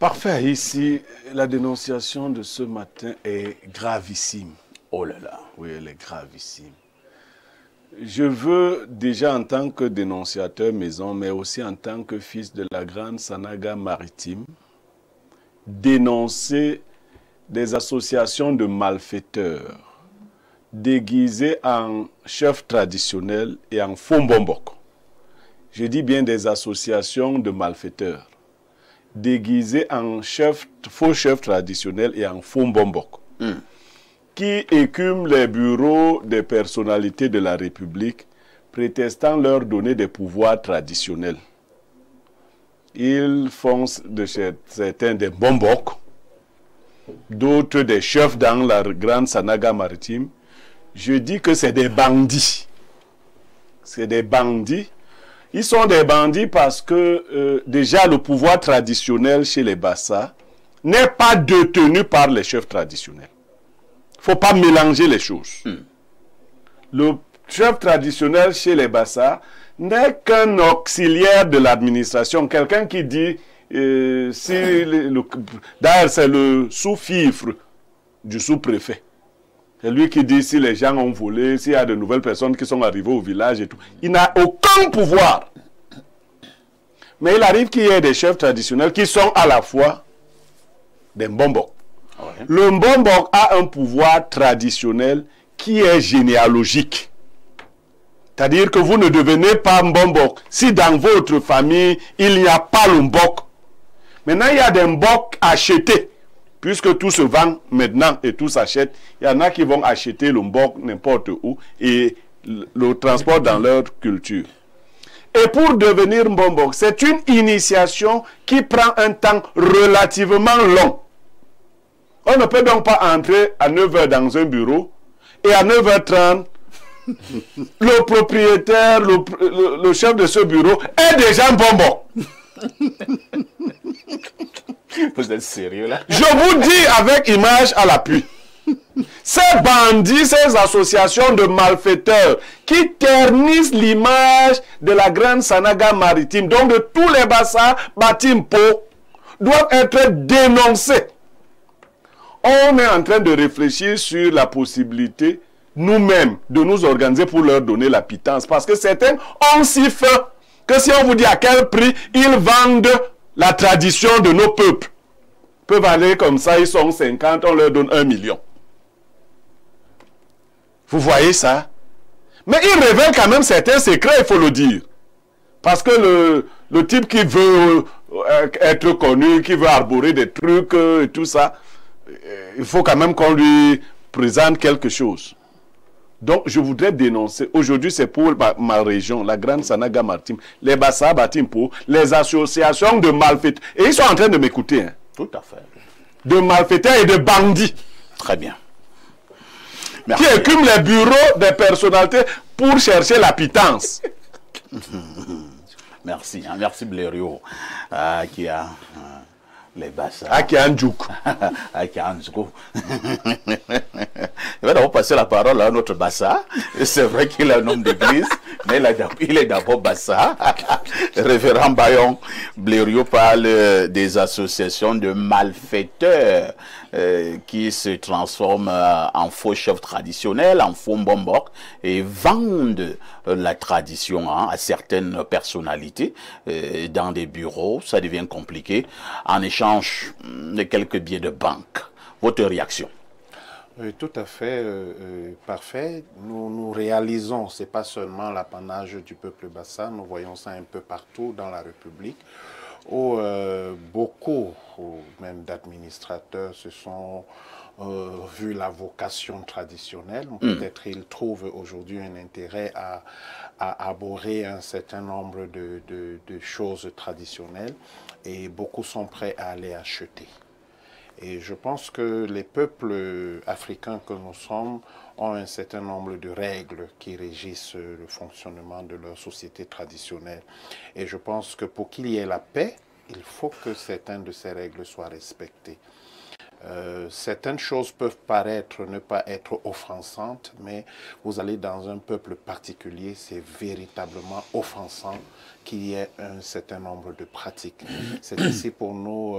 Parfait. Ici, la dénonciation de ce matin est gravissime. Oh là là. Oui, elle est gravissime. Je veux déjà en tant que dénonciateur maison, mais aussi en tant que fils de la grande Sanaga maritime, dénoncer des associations de malfaiteurs déguisés en chefs traditionnels et en Fombombok. Je dis bien des associations de malfaiteurs déguisés en faux chefs traditionnels et en Fombombok, qui écument les bureaux des personnalités de la République, prétextant leur donner des pouvoirs traditionnels. Ils font de certains des Bombok, d'autres des chefs dans la grande Sanaga maritime. Je dis que c'est des bandits. C'est des bandits. Ils sont des bandits parce que déjà le pouvoir traditionnel chez les Bassa n'est pas détenu par les chefs traditionnels. Il ne faut pas mélanger les choses. Le chef traditionnel chez les Bassa n'est qu'un auxiliaire de l'administration, quelqu'un qui dit, d'ailleurs c'est le sous-fifre du sous-préfet. C'est lui qui dit si les gens ont volé, s'il y a de nouvelles personnes qui sont arrivées au village et tout. Il n'a aucun pouvoir. Mais il arrive qu'il y ait des chefs traditionnels qui sont à la fois des Mbombok. Ouais. Le Mbombok a un pouvoir traditionnel qui est généalogique. C'est-à-dire que vous ne devenez pas Mbombok si dans votre famille il n'y a pas le Mbok. Maintenant il y a des Mbok achetés. Puisque tout se vend maintenant et tout s'achète, il y en a qui vont acheter le mbok n'importe où et le transport dans leur culture. Et pour devenir mbombok, c'est une initiation qui prend un temps relativement long. On ne peut donc pas entrer à 9 h dans un bureau et à 9 h 30, le propriétaire, le chef de ce bureau est déjà mbombok. Vous êtes sérieux là? Je vous dis avec image à l'appui. Ces bandits, ces associations de malfaiteurs qui ternissent l'image de la grande Sanaga maritime, donc de tous les bassins Batimpo, doivent être dénoncés. On est en train de réfléchir sur la possibilité nous-mêmes de nous organiser pour leur donner la pitance. Parce que certains ont si faim que si on vous dit à quel prix ils vendent la tradition de nos peuples, peuvent aller comme ça, ils sont 50, on leur donne 1 million. Vous voyez ça? Mais ils révèlent quand même certains secrets, il faut le dire. Parce que le type qui veut être connu, qui veut arborer des trucs et tout ça, il faut quand même qu'on lui présente quelque chose. Donc, je voudrais dénoncer, aujourd'hui c'est pour ma région, la grande Sanaga maritime, les Bassa Batimpo, les associations de malfaiteurs. Et ils sont en train de m'écouter. Hein. Tout à fait. De malfaiteurs et de bandits. Très bien. Merci. Qui écument les bureaux des personnalités pour chercher la pitance. Merci. Hein, merci Blériot, qui a... les Bassa. Aki Andjouk. Aki Andjouk. Je vais d'abord passer la parole à notre Bassa. C'est vrai qu'il est un homme d'église, mais il est d'abord Bassa. Révérend Bayon Blériot parle des associations de malfaiteurs qui se transforment en faux chefs traditionnels, en faux mbombok, et vendent la tradition à certaines personnalités dans des bureaux. Ça devient compliqué en échange de quelques billets de banque. Votre réaction? Tout à fait parfait. Nous réalisons, ce n'est pas seulement l'apanage du peuple Bassa, nous voyons ça un peu partout dans la République, où beaucoup, même d'administrateurs, se sont vu la vocation traditionnelle. Peut-être ils trouvent aujourd'hui un intérêt à aborder un certain nombre de choses traditionnelles et beaucoup sont prêts à aller acheter. Et je pense que les peuples africains que nous sommes ont un certain nombre de règles qui régissent le fonctionnement de leur société traditionnelle. Et je pense que pour qu'il y ait la paix, il faut que certaines de ces règles soient respectées. Certaines choses peuvent paraître ne pas être offensantes, mais vous allez dans un peuple particulier, c'est véritablement offensant qu'il y ait un certain nombre de pratiques. C'est ici pour nous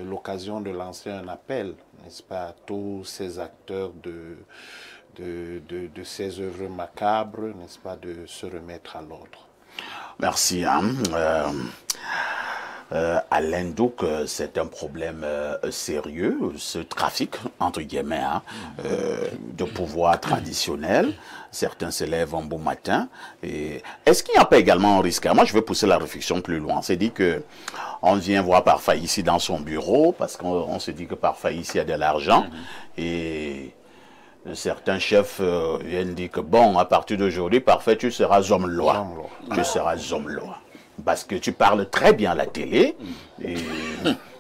l'occasion de lancer un appel, n'est-ce pas, à tous ces acteurs de ces œuvres macabres, n'est-ce pas, de se remettre à l'ordre. Merci. Alain Douk, c'est un problème sérieux, ce trafic, entre guillemets, de pouvoir traditionnel. Certains se lèvent un beau matin. Est-ce qu'il n'y a pas également un risque? Moi, je vais pousser la réflexion plus loin. C'est dit qu'on vient voir parfois ici dans son bureau, parce qu'on se dit que parfois ici, il y a de l'argent. Et certains chefs viennent dire que, bon, à partir d'aujourd'hui, parfait, tu seras homme-loi. Tu seras homme-loi. Parce que tu parles très bien à la télé. Et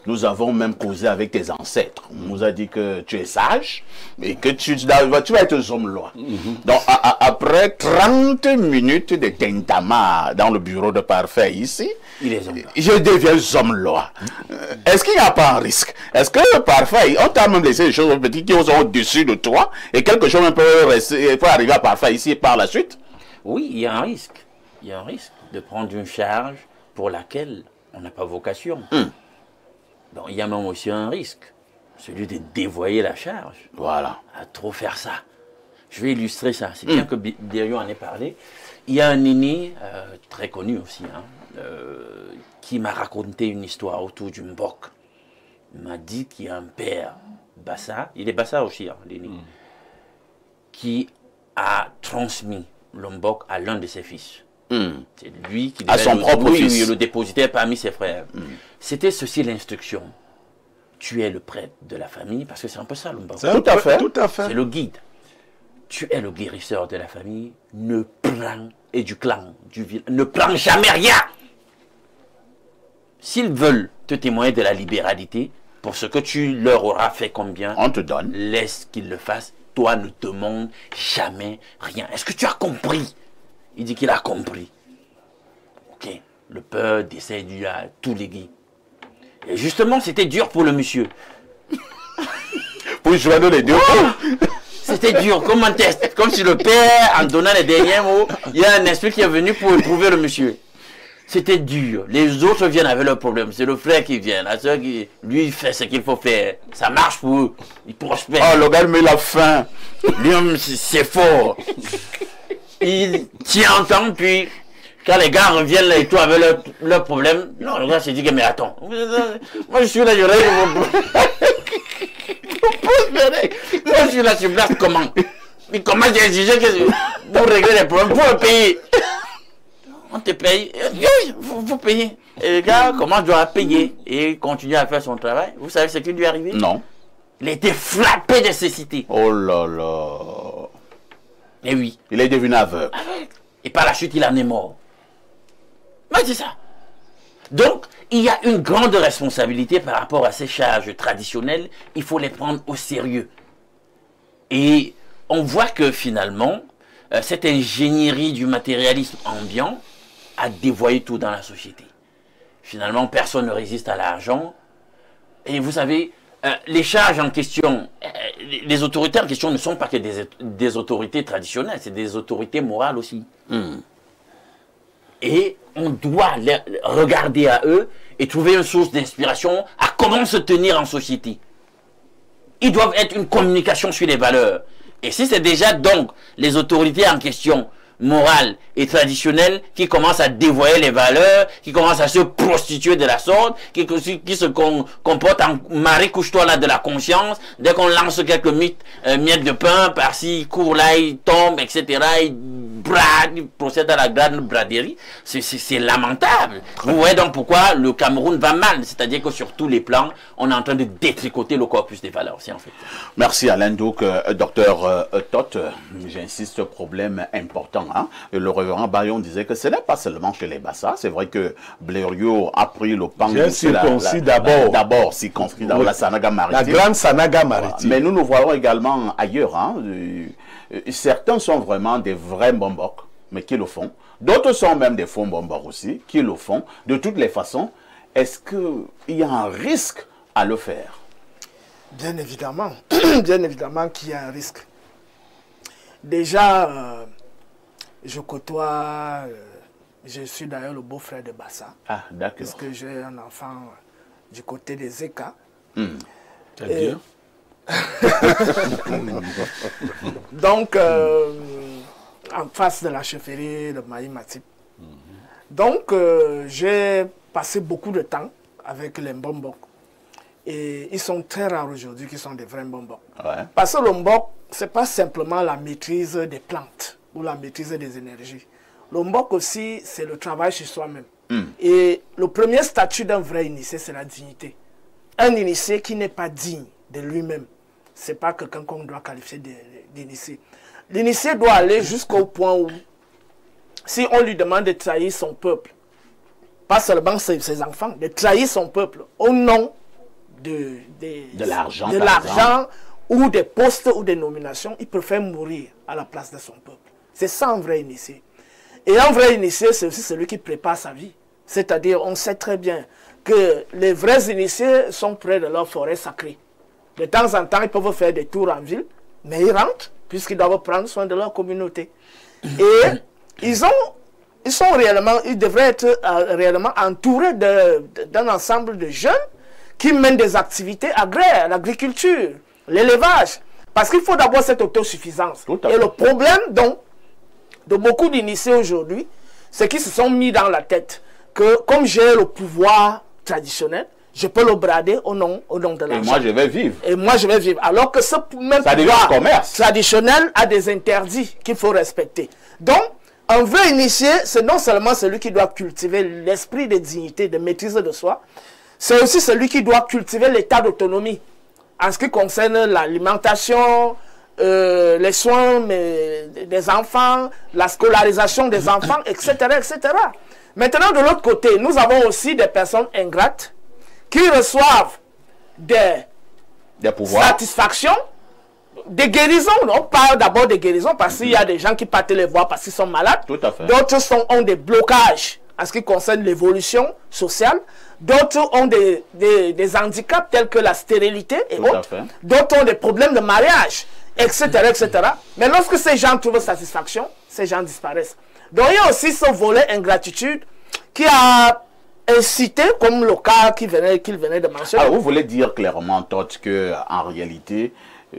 nous avons même causé avec tes ancêtres. On nous a dit que tu es sage et que tu vas être homme-loi. Donc, après 30 minutes de tentama dans le bureau de Parfait ici, je deviens homme-loi. Est-ce qu'il n'y a pas un risque? Est-ce que Parfait, on t'a même laissé des choses petites qui sont au-dessus de toi et quelque chose peut arriver à Parfait ici par la suite? Oui, il y a un risque. Il y a un risque de prendre une charge pour laquelle on n'a pas vocation. Donc, il y a même aussi un risque, celui de dévoyer la charge. Voilà. À trop faire ça. Je vais illustrer ça. C'est bien que Blériot en ait parlé. Il y a un aîné, très connu aussi, qui m'a raconté une histoire autour du mbok. Il m'a dit qu'il y a un père, Bassa, il est Bassa aussi, l'aîné, qui a transmis le mbok à l'un de ses fils. C'est lui qui à son propre fils. Le dépositait parmi ses frères. C'était ceci l'instruction. Tu es le prêtre de la famille, parce que c'est un peu ça le mbok. Tout à fait. C'est le guide. Tu es le guérisseur de la famille. Ne prends, et du clan, du village, ne prends jamais rien. S'ils veulent te témoigner de la libéralité, pour ce que tu leur auras fait comme bien, on te donne. Laisse qu'ils le fassent. Toi, ne demande jamais rien. Est-ce que tu as compris? Il dit qu'il a compris. Ok. Le peur décède à tous les guides. Et justement, c'était dur pour le monsieur. Pour joindre les deux. C'était dur, comme un test. Comme si le père, en donnant les derniers mots, il y a un esprit qui est venu pour éprouver le monsieur. C'était dur. Les autres viennent avec leurs problèmes. C'est le frère qui vient, la soeur qui, lui, il fait ce qu'il faut faire. Ça marche pour eux. Il prospère. Oh, le gars met la faim. Lui, c'est fort. Il tient en temps, puis quand les gars reviennent là et tout avec leurs problèmes, non, le gars se dit que mais attends, moi je suis là, je règle mon problème. Moi je suis là sur place, comment? Mais comment j'ai exigé que pour régler les problèmes, pour le payer? On te paye, oui, vous payez. Et le gars commence à payer et continue à faire son travail. Vous savez ce qui lui est arrivé? Non. Il était frappé de cécité. Oh là là. Et oui. Il est devenu aveugle. Et par la suite, il en est mort. Mais c'est ça. Donc, il y a une grande responsabilité par rapport à ces charges traditionnelles. Il faut les prendre au sérieux. Et on voit que finalement, cette ingénierie du matérialisme ambiant a dévoyé tout dans la société. Finalement, personne ne résiste à l'argent. Et vous savez, les charges en question, les autorités en question ne sont pas que des autorités traditionnelles, c'est des autorités morales aussi. Et on doit regarder à eux et trouver une source d'inspiration à comment se tenir en société. Ils doivent être une communication sur les valeurs. Et si c'est déjà donc les autorités en question, morales et traditionnelles, qui commencent à dévoyer les valeurs, qui commencent à se prostituer de la sorte, qui se comportent en mari couche-toi là de la conscience, dès qu'on lance quelques miettes de pain, par-ci, il court là, il tombe, etc., il procède à la grande braderie, c'est lamentable. Vous voyez donc pourquoi le Cameroun va mal, c'est-à-dire que sur tous les plans, on est en train de détricoter le corpus des valeurs aussi en fait. Merci Alain Douk, docteur Tot, j'insiste, problème important. Le révérend Bayon disait que ce n'est pas seulement chez les Bassa, c'est vrai que Blériot a pris le pan d'abord circonscrit dans la Sanaga maritime. La grande Sanaga maritime. Mais nous voyons également ailleurs, certains sont vraiment des vrais bombok, mais qui le font. D'autres sont même des faux bombok aussi, qui le font. De toutes les façons, est-ce qu'il y a un risque à le faire? Bien évidemment. Bien évidemment qu'il y a un risque. Déjà, je côtoie, je suis d'ailleurs le beau-frère de Bassa. Ah, d'accord. Parce que j'ai un enfant du côté des Zeka. C'est-à-dire Donc, en face de la chefferie de Maï Matip. Donc, j'ai passé beaucoup de temps avec les Mbombok. Et ils sont très rares aujourd'hui qui sont des vrais Mbombok. Ouais. Parce que le Mbok, ce n'est pas simplement la maîtrise des plantes ou la maîtrise des énergies. Le Mbok aussi, c'est le travail sur soi-même. Et le premier statut d'un vrai initié, c'est la dignité. Un initié qui n'est pas digne de lui-même, ce n'est pas quelqu'un qu'on doit qualifier d'initié. L'initié doit aller jusqu'au point où, si on lui demande de trahir son peuple, pas seulement ses enfants, de trahir son peuple au nom de l'argent ou des postes ou des nominations, il préfère mourir à la place de son peuple. C'est ça un vrai initié. Et un vrai initié, c'est aussi celui qui prépare sa vie. C'est-à-dire, on sait très bien que les vrais initiés sont près de leur forêt sacrée. De temps en temps, ils peuvent faire des tours en ville, mais ils rentrent puisqu'ils doivent prendre soin de leur communauté. Et ils devraient être réellement entourés d'un ensemble de jeunes qui mènent des activités agraires, l'agriculture, l'élevage. Parce qu'il faut d'abord cette autosuffisance. Et le problème, donc, de beaucoup d'initiés aujourd'hui, c'est qu'ils se sont mis dans la tête que comme j'ai le pouvoir traditionnel, je peux le brader au nom de l'argent. Et moi, je vais vivre. Et moi, je vais vivre. Alors que ce même pouvoir traditionnel a des interdits qu'il faut respecter. Donc, un vrai initié, c'est non seulement celui qui doit cultiver l'esprit de dignité, de maîtrise de soi, c'est aussi celui qui doit cultiver l'état d'autonomie en ce qui concerne l'alimentation, les soins des enfants, la scolarisation des enfants, etc., etc. Maintenant, de l'autre côté, nous avons aussi des personnes ingrates qui reçoivent des satisfactions, des guérisons. On parle d'abord des guérisons parce qu'il y a des gens qui partent les voir parce qu'ils sont malades. D'autres ont des blocages en ce qui concerne l'évolution sociale. D'autres ont des handicaps tels que la stérilité et autres. D'autres ont des problèmes de mariage, etc., etc. Mais lorsque ces gens trouvent satisfaction, ces gens disparaissent. Donc il y a aussi ce volet ingratitude qui a incité, comme le cas qu'il venait de mentionner. Alors vous voulez dire clairement, Todd, qu'en réalité,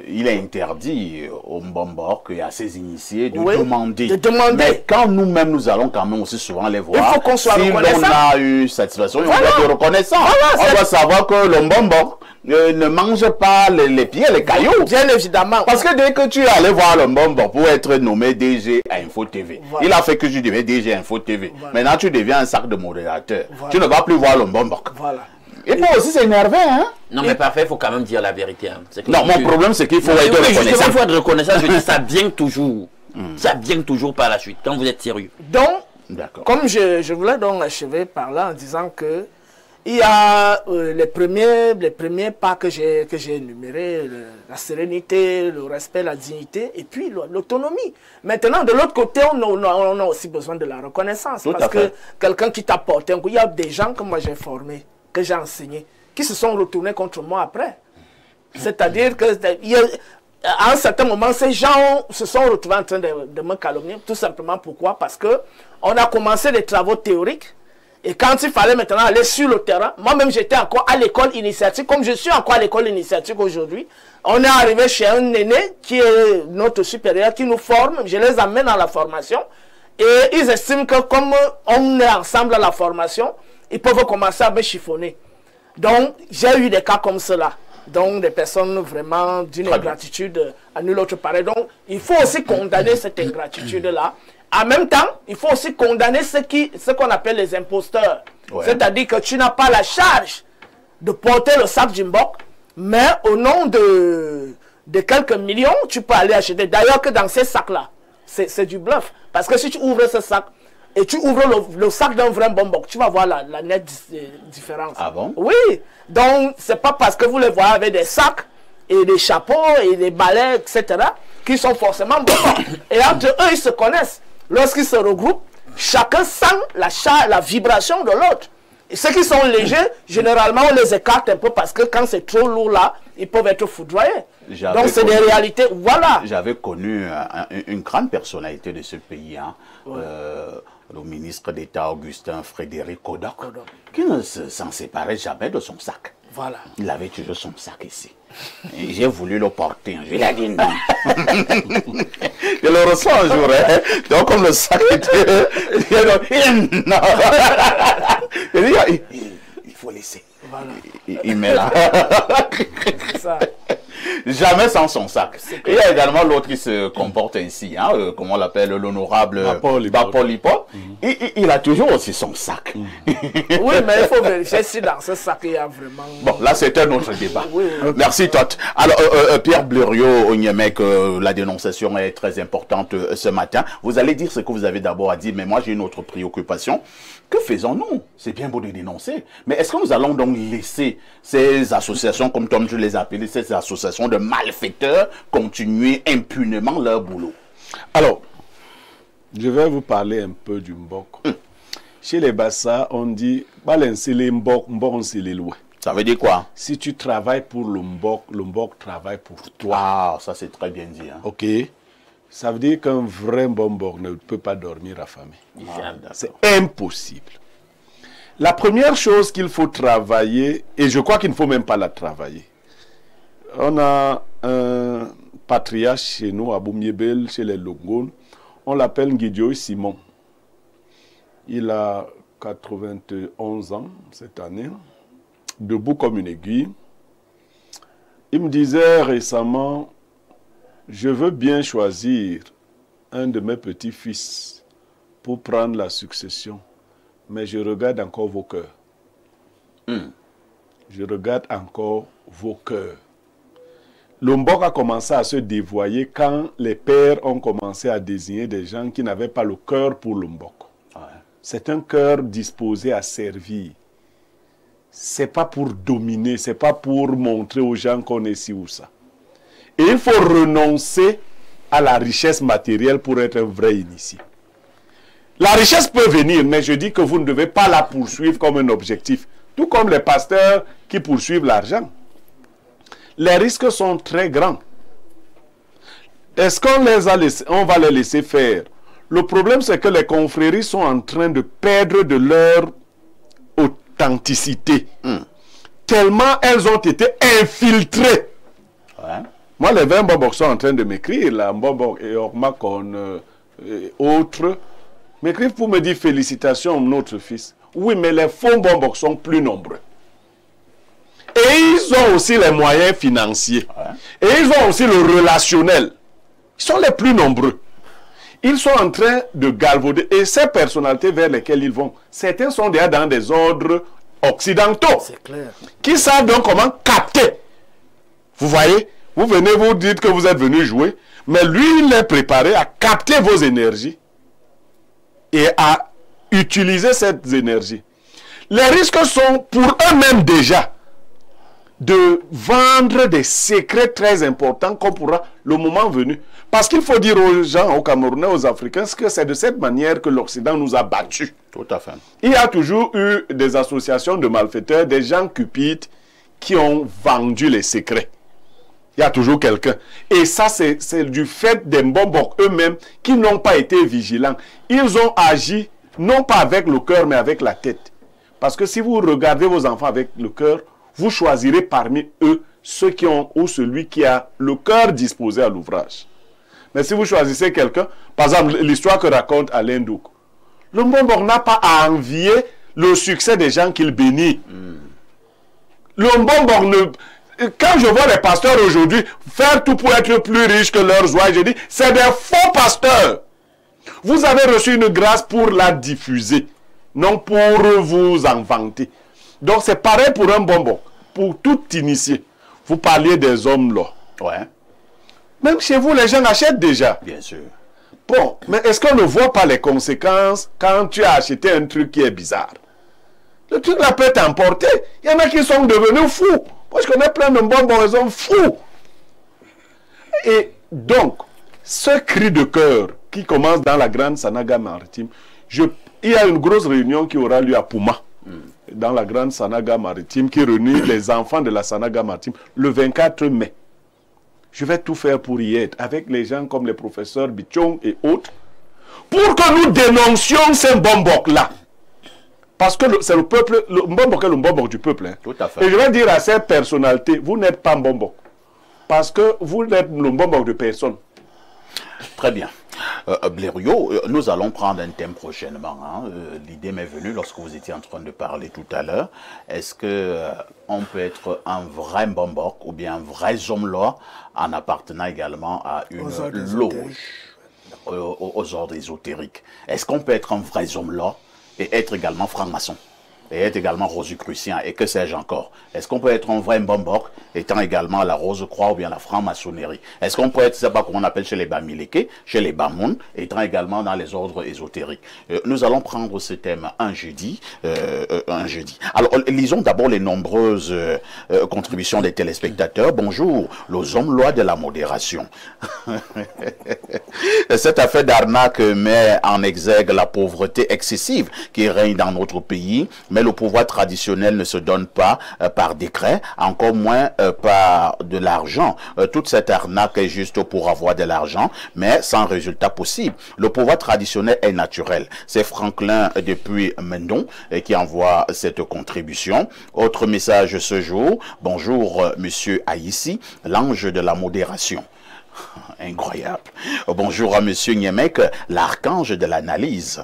il est interdit aux Mbombok et à ses initiés de demander. Mais quand nous-mêmes, nous allons quand même aussi souvent les voir, il faut qu'on soit reconnaissant. Si l'on a eu satisfaction, on doit être reconnaissant. On doit savoir que le Mbombok ne mange pas les pieds, les cailloux. Bien évidemment. Parce que dès que tu es allé voir le Mbombok pour être nommé DG à Info TV, il a fait que tu deviens DG à Info TV. Maintenant, tu deviens un sac de modérateur. Tu ne vas plus voir le Mbombok. Et pour aussi s'énerver, hein? Non, mais parfait, il faut quand même dire la vérité. Hein. Non, mon problème, c'est qu'il faut être reconnaissant. Il faut être reconnaissant, je dis ça vient toujours. Ça vient toujours par la suite, quand vous êtes sérieux. Donc, comme je voulais donc achever par là en disant que il y a les premiers pas que j'ai énumérés, la sérénité, le respect, la dignité, et puis l'autonomie. Maintenant, de l'autre côté, on a aussi besoin de la reconnaissance. Parce que quelqu'un qui t'a porté un coup, il y a des gens que moi j'ai formés, que j'ai enseigné, qui se sont retournés contre moi après. C'est-à-dire que à un certain moment, ces gens se sont retrouvés en train de me calomnier. Tout simplement pourquoi? Parce que on a commencé des travaux théoriques. Et quand il fallait maintenant aller sur le terrain, moi-même j'étais encore à l'école initiatique, comme je suis encore à l'école initiatique aujourd'hui. On est arrivé chez un aîné qui est notre supérieur, qui nous forme. Je les amène à la formation. Et ils estiment que comme on est ensemble à la formation, ils peuvent commencer à me chiffonner. Donc, j'ai eu des cas comme cela. Donc, des personnes vraiment d'une ingratitude à nul autre pareil. Donc, il faut aussi condamner cette ingratitude-là. En même temps, il faut aussi condamner ce qu'on appelle les imposteurs. C'est-à-dire que tu n'as pas la charge de porter le sac Jimbok, mais au nom de quelques millions, tu peux aller acheter. D'ailleurs, que dans ces sacs-là, c'est du bluff. Parce que si tu ouvres ce sac, et tu ouvres le sac d'un vrai Mbombok, tu vas voir la nette différence. Ah bon? Oui. Donc, c'est pas parce que vous les voyez avec des sacs et des chapeaux et des balais, etc., qu'ils sont forcément Mbombok. Et entre eux, ils se connaissent. Lorsqu'ils se regroupent, chacun sent la vibration de l'autre. Et ceux qui sont légers, généralement, on les écarte un peu parce que quand c'est trop lourd là, ils peuvent être foudroyés. J'avais Donc c'est des réalités, voilà. J'avais connu une grande personnalité de ce pays, hein, le ministre d'État Augustin Frédéric Kodok, qui ne s'en séparait jamais de son sac. Voilà. Il avait toujours son sac ici. J'ai voulu le porter. Je lui ai dit non. Je le reçois un jour. Hein. Donc, comme le sac était... non. Il faut laisser. Voilà. Il met là. Ça. Jamais sans son sac. Et il y a également l'autre qui se comporte ainsi, hein, comment on l'appelle, l'honorable Bapol-Lipo. Il a toujours aussi son sac. Oui, mais il faut vérifier si dans ce sac il y a vraiment... Bon, là c'est un autre débat. Oui. Merci Tot. Alors, Pierre Blériot, Onyemec, la dénonciation est très importante ce matin. Vous allez dire ce que vous avez d'abord à dire, mais moi j'ai une autre préoccupation. Que faisons-nous? C'est bien beau de dénoncer, mais est-ce que nous allons donc laisser ces associations, comme Tom je les appelle, ces associations de malfaiteurs, continuer impunément leur boulot? Alors, je vais vous parler un peu du Mbok. Chez les Bassa, on dit balancer les Mbok, Mbok c'est les lois. Ça veut dire quoi? Si tu travailles pour le Mbok travaille pour toi. Ah, ça c'est très bien dit. Hein. Ok. Ça veut dire qu'un vrai Mbok ne peut pas dormir affamé. C'est impossible. La première chose qu'il faut travailler, et je crois qu'il ne faut même pas la travailler. On a un patriarche chez nous, à Boumiebel, chez les Longones. On l'appelle Nguidjo Simon. Il a 91 ans cette année, debout comme une aiguille. Il me disait récemment, je veux bien choisir un de mes petits-fils pour prendre la succession, mais je regarde encore vos cœurs. Je regarde encore vos cœurs. Le Mbok a commencé à se dévoyer quand les pères ont commencé à désigner des gens qui n'avaient pas le cœur pour le Mbok. C'est un cœur disposé à servir. C'est pas pour dominer, c'est pas pour montrer aux gens qu'on est ci ou ça. Et il faut renoncer à la richesse matérielle pour être un vrai initié. La richesse peut venir, mais je dis que vous ne devez pas la poursuivre comme un objectif. Tout comme les pasteurs qui poursuivent l'argent. Les risques sont très grands. Est-ce qu'on va les laisser faire? Le problème, c'est que les confréries sont en train de perdre de leur authenticité. Tellement elles ont été infiltrées. Moi, les 20 Mbok sont en train de m'écrire, là, Mbok et Ormakon et autres, m'écrivent pour me dire félicitations, notre fils. Oui, mais les faux Mbok sont plus nombreux. Et ils ont aussi les moyens financiers. Et ils ont aussi le relationnel. Ils sont les plus nombreux. Ils sont en train de galvauder. Et ces personnalités vers lesquelles ils vont, certains sont déjà dans des ordres occidentaux. C'est clair. Qui savent donc comment capter. Vous voyez? Vous venez, vous dites que vous êtes venu jouer, mais lui, il est préparé à capter vos énergies et à utiliser ces énergies. Les risques sont pour eux-mêmes déjà de vendre des secrets très importants qu'on pourra le moment venu. Parce qu'il faut dire aux gens, aux Camerounais, aux Africains, que c'est de cette manière que l'Occident nous a battus. Tout à fait. Il y a toujours eu des associations de malfaiteurs, des gens cupides qui ont vendu les secrets. Il y a toujours quelqu'un. Et ça, c'est du fait des Mbok eux-mêmes qui n'ont pas été vigilants. Ils ont agi, non pas avec le cœur, mais avec la tête. Parce que si vous regardez vos enfants avec le cœur, vous choisirez parmi eux ceux qui ont ou celui qui a le cœur disposé à l'ouvrage. Mais si vous choisissez quelqu'un, par exemple, l'histoire que raconte Alain Douk, le Mbok n'a pas à envier le succès des gens qu'il bénit. Le Mbok ne... Quand je vois les pasteurs aujourd'hui faire tout pour être plus riches que leurs oies, je dis, c'est des faux pasteurs. Vous avez reçu une grâce pour la diffuser, non pour vous en vanter. Donc c'est pareil pour un Mbok, pour tout initié. Vous parliez des hommes là. Ouais. Même chez vous, les gens achètent déjà. Bien sûr. Bon, mais est-ce qu'on ne voit pas les conséquences quand tu as acheté un truc qui est bizarre? Le truc là peut t'emporter. Il y en a qui sont devenus fous. Moi, je connais plein de Mbok, ils sont fous. Et donc, ce cri de cœur qui commence dans la grande Sanaga maritime, il y a une grosse réunion qui aura lieu à Pouma. dans la grande Sanaga maritime qui réunit les enfants de la Sanaga maritime le 24 mai. Je vais tout faire pour y être, avec les gens comme les professeurs Bichong et autres, pour que nous dénoncions ces Mbombok-là. Parce que c'est le peuple, le Mbombok est le Mbombok du peuple. Hein. Tout à fait. Et je vais dire à ces personnalités, vous n'êtes pas Mbombok. Parce que vous n'êtes le Mbombok de personne. Très bien. Blériot, nous allons prendre un thème prochainement. Hein. L'idée m'est venue lorsque vous étiez en train de parler tout à l'heure. Est-ce que on peut être un vrai Mbombok ou bien un vrai Zomloa en appartenant également à une loge, aux ordres ésotériques? Est-ce qu'on peut être un vrai Zomloa et être également franc-maçon? Et être également rosicrucien, et que sais-je encore? Est-ce qu'on peut être un vrai Mbombok, étant également la Rose-Croix ou bien la franc-maçonnerie? Est-ce qu'on peut être, c'est pas qu'on appelle chez les Bamileke, chez les Bamoun, étant également dans les ordres ésotériques? Nous allons prendre ce thème un jeudi. Alors, lisons d'abord les nombreuses contributions des téléspectateurs. Bonjour, les hommes lois de la modération. Cette affaire d'arnaque met en exergue la pauvreté excessive qui règne dans notre pays, mais le pouvoir traditionnel ne se donne pas par décret, encore moins par de l'argent. Toute cette arnaque est juste pour avoir de l'argent, mais sans résultat possible. Le pouvoir traditionnel est naturel. C'est Franklin depuis Mendon qui envoie cette contribution. Autre message ce jour. Bonjour, monsieur Aïssi, l'ange de la modération. Incroyable. Bonjour à monsieur Niemek, l'archange de l'analyse.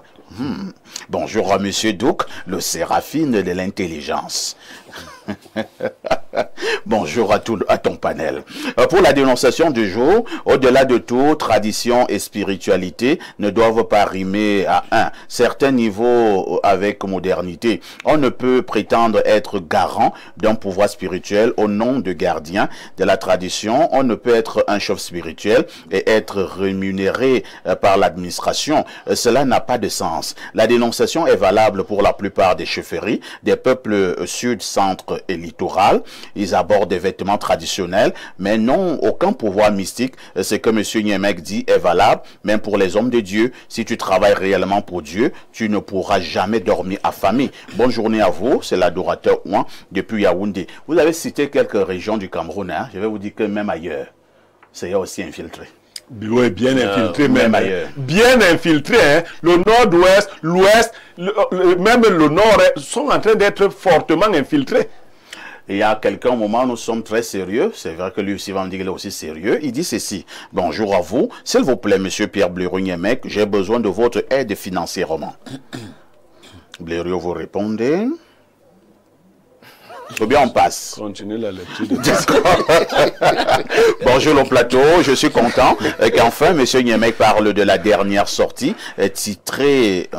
Bonjour à monsieur Douk, le séraphine de l'intelligence. Bonjour à ton panel. Pour la dénonciation du jour, au-delà de tout, tradition et spiritualité ne doivent pas rimer à un certain niveau avec modernité. On ne peut prétendre être garant d'un pouvoir spirituel au nom de gardien de la tradition. On ne peut être un chef spirituel et être rémunéré par l'administration. Cela n'a pas de sens. La dénonciation est valable pour la plupart des chefferies, des peuples sud, centre et littoral. Ils abordent des vêtements traditionnels, mais n'ont aucun pouvoir mystique. Ce que M. Niemek dit est valable, même pour les hommes de Dieu. Si tu travailles réellement pour Dieu, tu ne pourras jamais dormir affamé. Bonne journée à vous, c'est l'adorateur Ouan depuis Yaoundé. Vous avez cité quelques régions du Cameroun, hein? Je vais vous dire que même ailleurs, c'est aussi infiltré. Oui, bien infiltré, même ailleurs. Bien infiltré, hein. Le nord-ouest, l'ouest, même le nord sont en train d'être fortement infiltrés. Il y a quelqu'un, au moment où nous sommes très sérieux, c'est vrai que lui aussi va me dire qu'il est aussi sérieux, il dit ceci. Bonjour à vous, s'il vous plaît, monsieur Pierre Blériot-Niemek, j'ai besoin de votre aide financièrement. Blériot, vous répondez. Ou bien on passe. Continuez la lecture. Bonjour le plateau, je suis content qu'enfin M. Niemek parle de la dernière sortie titrée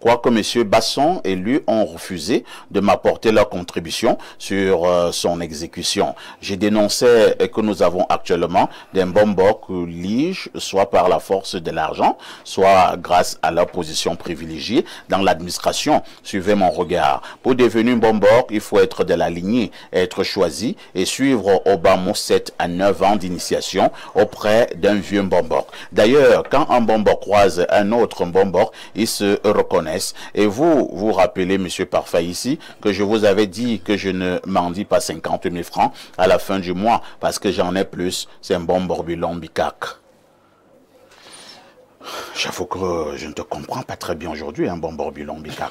Quoique M. Basson et lui ont refusé de m'apporter leur contribution sur son exécution. J'ai dénoncé que nous avons actuellement des Mbombok lige, soit par la force de l'argent, soit grâce à leur position privilégiée dans l'administration. Suivez mon regard. Pour devenir Mbombok, il faut être de la lignée, être choisi et suivre au bas 7 à 9 ans d'initiation auprès d'un vieux Mbombok. D'ailleurs, quand un Mbombok croise un autre Mbombok, il se reconnaît. Et vous, vous rappelez, monsieur Parfait, ici, que je vous avais dit que je ne mendie pas 50 000 francs à la fin du mois, parce que j'en ai plus. C'est un bon borbulon bicac. J'avoue que je ne te comprends pas très bien aujourd'hui, un bon borbulon bicac.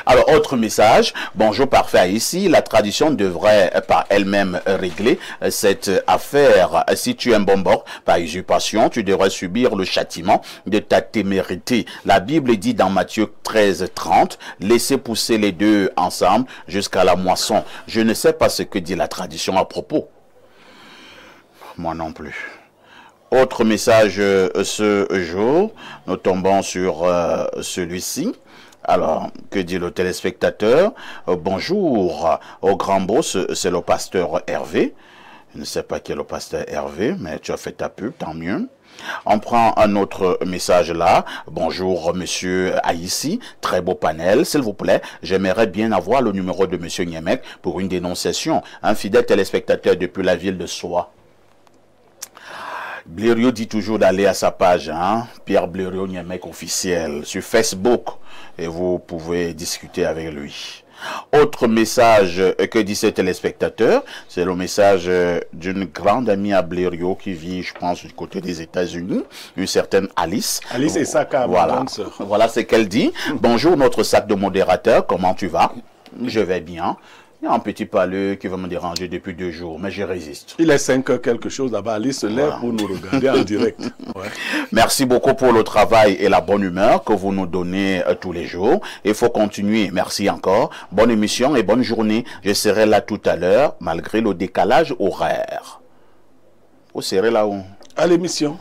Alors, autre message. Bonjour Parfait, ici, la tradition devrait par elle-même régler cette affaire. Si tu es un bombor par usurpation, tu devrais subir le châtiment de ta témérité. La Bible dit dans Matthieu 13:30, laissez pousser les deux ensemble jusqu'à la moisson. Je ne sais pas ce que dit la tradition à propos. Moi non plus. Autre message ce jour, nous tombons sur celui-ci. Alors, que dit le téléspectateur? Bonjour, au grand boss, c'est le pasteur Hervé. Je ne sais pas qui est le pasteur Hervé, mais tu as fait ta pub, tant mieux. On prend un autre message là. Bonjour, monsieur Aïssi. Très beau panel, s'il vous plaît. J'aimerais bien avoir le numéro de monsieur Niemek pour une dénonciation. Un fidèle téléspectateur depuis la ville de Soie. Blériot dit toujours d'aller à sa page, hein? Pierre Blériot Niamey officiel sur Facebook, et vous pouvez discuter avec lui. Autre message que dit ce téléspectateur, c'est le message d'une grande amie à Blériot qui vit, je pense, du côté des États-Unis, une certaine Alice. Alice et Saka, voilà, voilà ce qu'elle dit. Bonjour notre sac de modérateur, comment tu vas? Je vais bien. Il y a un petit paleux qui va me déranger depuis 2 jours, mais je résiste. Il est 5 heures quelque chose là-bas. Alice se lève pour nous regarder en direct. Ouais. Merci beaucoup pour le travail et la bonne humeur que vous nous donnez tous les jours. Il faut continuer. Merci encore. Bonne émission et bonne journée. Je serai là tout à l'heure, malgré le décalage horaire. Vous serez là où? À l'émission.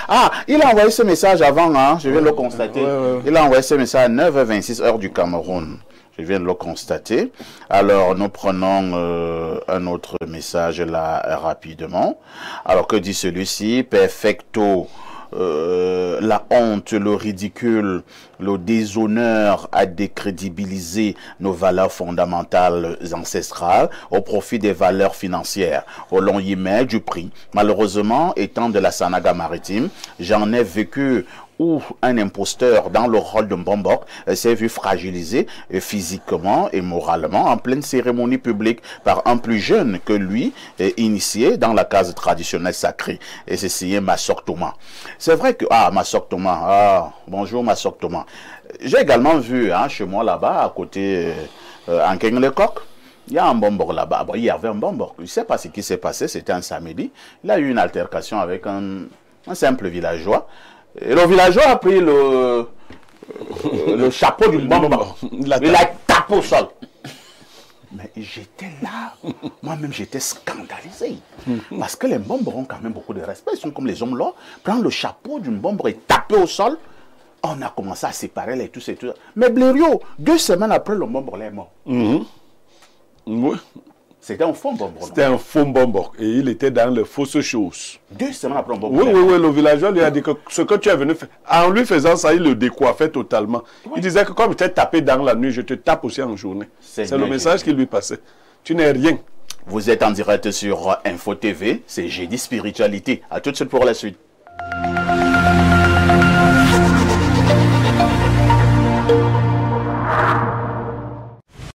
Ah, il a envoyé ce message avant, hein? Je viens de le constater. Il a envoyé ce message à 9h26 heure du Cameroun. Je viens de le constater. Alors, nous prenons un autre message là rapidement. Alors, que dit celui-ci? Perfecto. La honte, le ridicule, le déshonneur à décrédibiliser nos valeurs fondamentales ancestrales au profit des valeurs financières. On y met du prix. Malheureusement, étant de la Sanaga maritime, j'en ai vécu où un imposteur dans le rôle de Mbombok s'est vu fragilisé physiquement et moralement en pleine cérémonie publique par un plus jeune que lui, initié dans la case traditionnelle sacrée. Et c'est signé Massok Thomas. C'est vrai que... Ah, Massok Thomas. Ah, bonjour Massok Thomas. J'ai également vu hein, chez moi là-bas, à côté, en Keng-le-Coq, il y a un Mbombok là-bas. Bon, il y avait un Mbombok. Je ne sais pas ce qui s'est passé, c'était un samedi. Il a eu une altercation avec un simple villageois. Et le villageois a pris le chapeau du Mbombok. Il l'a tapé au sol. Mais j'étais là. Moi-même, j'étais scandalisé. Parce que les Mbombok ont quand même beaucoup de respect. Ils sont comme les hommes là. Prendre le chapeau du Mbombok et taper au sol. On a commencé à séparer les tous et tout. Mais Blériot, 2 semaines après, le Mbombok est mort. Oui. C'était un faux Mbombok. C'était un faux Mbombok. Et il était dans les fausses choses. 2 semaines après le Mbombok. Oui, le villageois lui a dit que ce que tu es venu faire, en lui faisant ça, il le décoiffait totalement. Oui. Il disait que comme tu t'es tapé dans la nuit, je te tape aussi en journée. C'est le message qui lui passait. Tu n'es rien. Vous êtes en direct sur Info TV, c'est Jeudi Spiritualité. À tout de suite pour la suite.